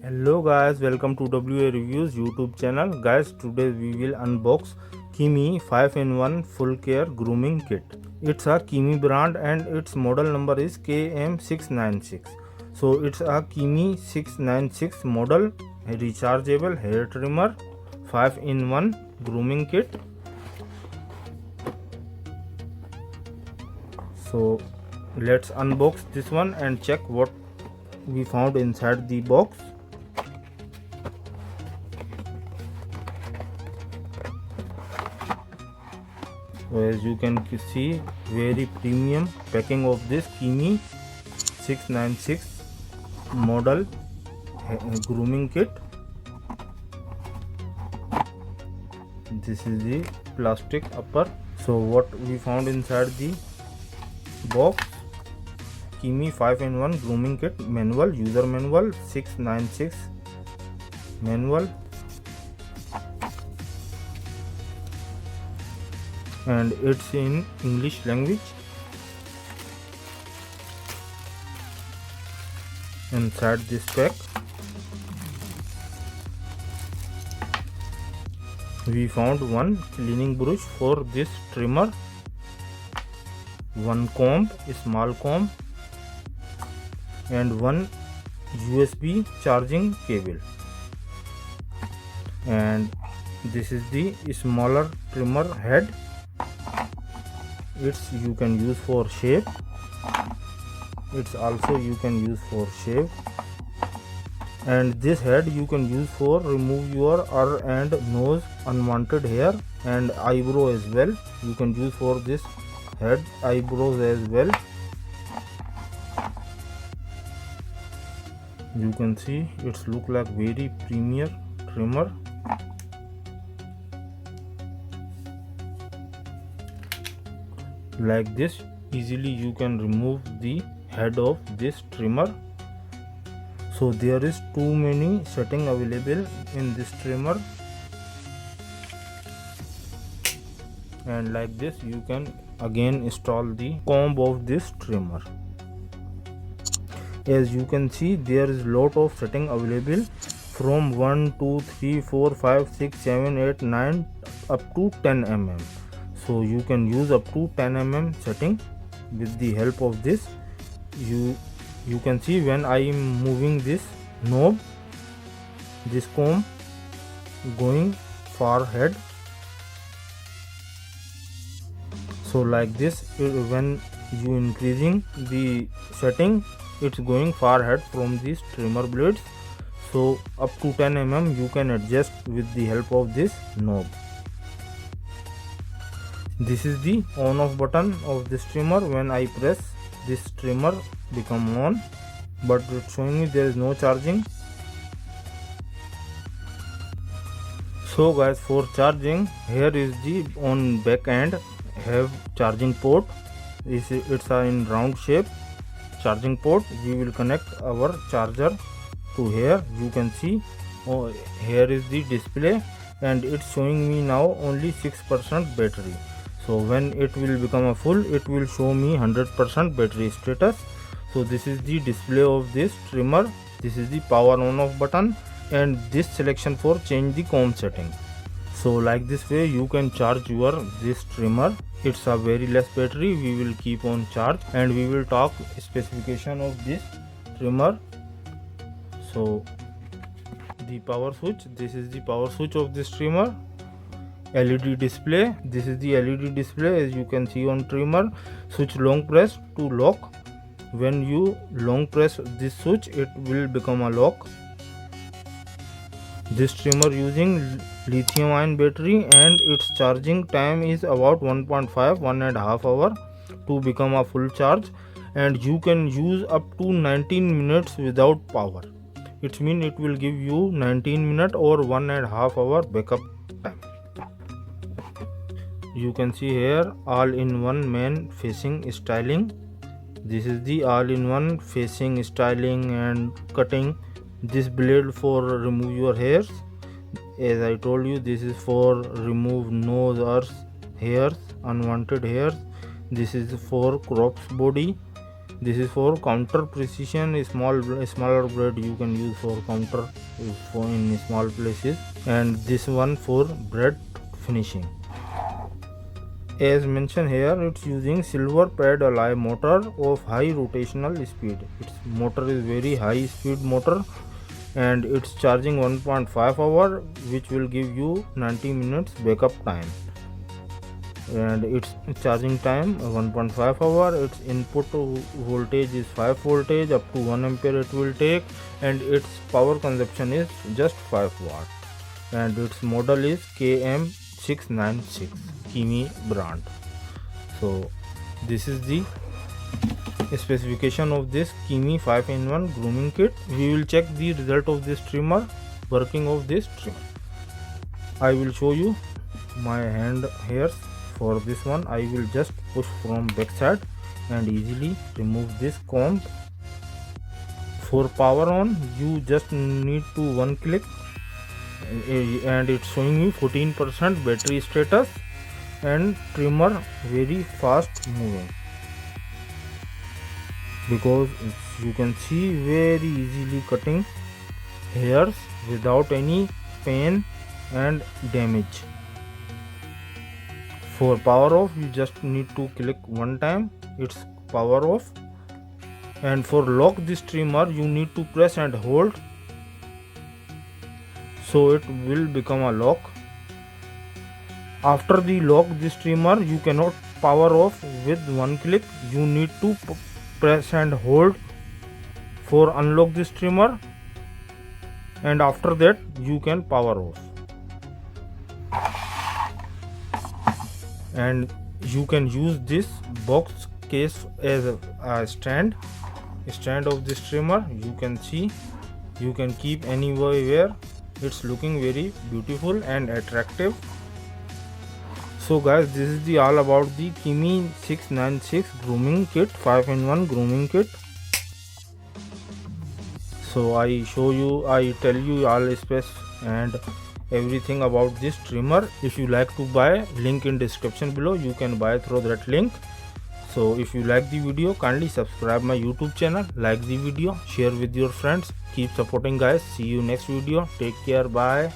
Hello guys, welcome to WA Reviews YouTube channel. Guys, today we will unbox Kemei 5-in-1 Full Care Grooming Kit. It's a Kemei brand and its model number is KM-696. So it's a Kemei 696 model rechargeable hair trimmer 5-in-1 grooming kit. So let's unbox this one and check what we found inside the box. As you can see, very premium packing of this Kemei 696 model grooming kit. This is the plastic upper. So what we found inside the box: Kemei 5-in-1 grooming kit manual, user manual, 696 manual, and it's in English language. Inside this pack we found one cleaning brush for this trimmer, one comb, small comb, and one USB charging cable. And this is the smaller trimmer head. It's you can use for shave. It's also you can use for shave. And this head you can use for remove your ear and nose unwanted hair and eyebrow as well. You can use for this head eyebrows as well. You can see it's look like very premier trimmer. Like this, easily you can remove the head of this trimmer. So there is too many setting available in this trimmer, and like this you can again install the comb of this trimmer. As you can see, there is lot of setting available from 1 2 3 4 5 6 7 8 9 up to 10 mm. So you can use up to 10 mm setting with the help of this. You can see when I am moving this knob, this comb going far head. So like this, when you increasing the setting, it's going far head from these trimmer blades. So up to 10 mm you can adjust with the help of this knob. This is the on off button of this trimmer. When I press, this trimmer become on, but it's showing me there is no charging. So guys, for charging, here is the on back end have charging port. It's in round shape charging port. We will connect our charger to here. You can see here is the display and it's showing me now only 6% battery. So when it will become a full, it will show me 100% battery status. So this is the display of this trimmer. This is the power on off button and this selection for change the comb setting. So like this way you can charge your this trimmer. It's a very less battery. We will keep on charge and we will talk specification of this trimmer. So the power switch, this is the power switch of this trimmer. LED display, this is the LED display as you can see on trimmer. Switch long press to lock. When you long press this switch, it will become a lock. This trimmer using lithium ion battery and its charging time is about 1.5 hour to become a full charge, and you can use up to 19 minutes without power. It means it will give you 19 minutes or 1.5 hour backup time. You can see here all-in-one man facing styling. This is the all-in-one facing styling and cutting. This blade for remove your hairs. As I told you, this is for remove nose, ears, hairs, unwanted hairs. This is for crops body. This is for counter precision. Smaller blade you can use for counter in small places, and this one for bread finishing. As mentioned here, it's using silver pad alloy motor of high rotational speed. Its motor is very high speed motor, and it's charging 1.5 hour, which will give you 90 minutes backup time. And its charging time 1.5 hour. Its input voltage is 5 voltage, up to 1 ampere it will take, and its power consumption is just 5 watt. And its model is KM-696 Kemei brand. So this is the specification of this Kemei 5-in-1 grooming kit. We will check the result of this trimmer, working of this trimmer. I will show you my hand hairs. For this one, I will just push from back side and easily remove this comb. For power on, you just need to one click, and it's showing you 14% battery status, and trimmer very fast moving, because you can see very easily cutting hairs without any pain and damage. For power off, you just need to click one time, it's power off. And for lock this trimmer, you need to press and hold, so it will become a lock. After the lock this trimmer, you cannot power off with one click, you need to press and hold for unlock this trimmer, and after that you can power off. And you can use this box case as a stand of this trimmer. You can see, you can keep anywhere. It's looking very beautiful and attractive. So guys, this is the all about the Kemei 696 grooming kit, 5-in-1 grooming kit. So I tell you all specs and everything about this trimmer. If you like to buy, link in description below, you can buy through that link. So if you like the video, kindly subscribe my YouTube channel, like the video, share with your friends, keep supporting guys. See you next video, take care, bye.